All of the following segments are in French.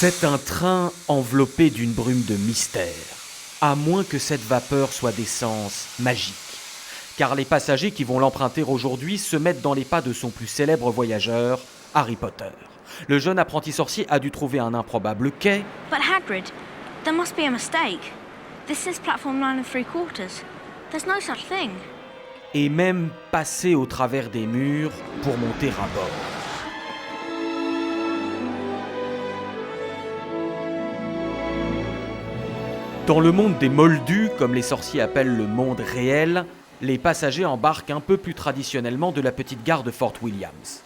C'est un train enveloppé d'une brume de mystère, à moins que cette vapeur soit d'essence magique. Car les passagers qui vont l'emprunter aujourd'hui se mettent dans les pas de son plus célèbre voyageur, Harry Potter. Le jeune apprenti sorcier a dû trouver un improbable quai. But Hagrid, there must be a mistake. This is platform 9 3/4. There's no such thing. Et même passer au travers des murs pour monter à bord. Dans le monde des moldus, comme les sorciers appellent le monde réel, les passagers embarquent un peu plus traditionnellement de la petite gare de Fort Williams.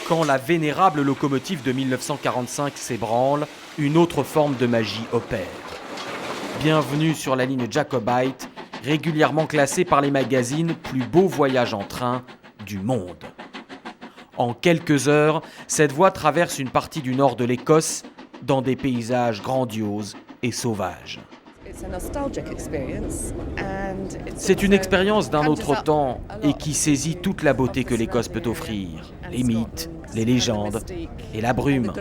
Quand la vénérable locomotive de 1945 s'ébranle, une autre forme de magie opère. Bienvenue sur la ligne Jacobite, régulièrement classée par les magazines plus beau voyage en train du monde. En quelques heures, cette voie traverse une partie du nord de l'Écosse, dans des paysages grandioses et sauvages. C'est une expérience d'un autre temps et qui saisit toute la beauté que l'Écosse peut offrir, les mythes, les légendes et la brume.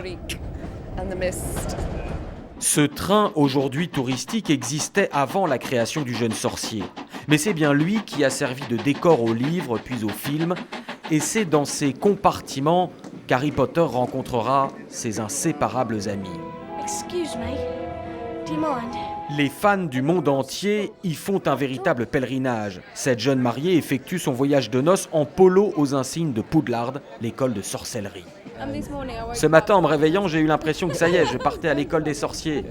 Ce train, aujourd'hui touristique, existait avant la création du jeune sorcier. Mais c'est bien lui qui a servi de décor aux livres puis aux films, et c'est dans ces compartiments qu'Harry Potter rencontrera ses inséparables amis. Excuse me. Do you mind? Les fans du monde entier y font un véritable pèlerinage. Cette jeune mariée effectue son voyage de noces en polo aux insignes de Poudlard, l'école de sorcellerie. Ce matin, en me réveillant, j'ai eu l'impression que ça y est, je partais à l'école des sorciers.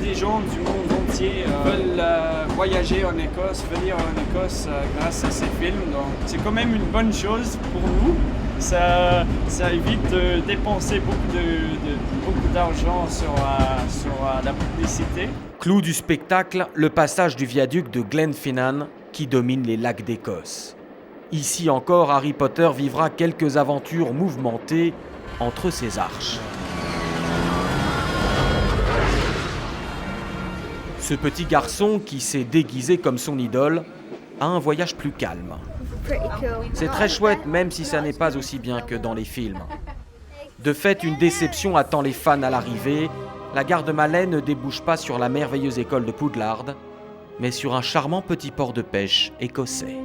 Les gens du monde entier veulent voyager en Écosse, venir en Écosse grâce à ces films. Donc, c'est quand même une bonne chose pour nous. Ça évite de dépenser beaucoup d'argent sur la publicité. Clou du spectacle, le passage du viaduc de Glenfinnan qui domine les lacs d'Écosse. Ici encore, Harry Potter vivra quelques aventures mouvementées entre ses arches. Ce petit garçon qui s'est déguisé comme son idole a un voyage plus calme. C'est très chouette, même si ça n'est pas aussi bien que dans les films. De fait, une déception attend les fans à l'arrivée. La gare de Malais ne débouche pas sur la merveilleuse école de Poudlard, mais sur un charmant petit port de pêche écossais.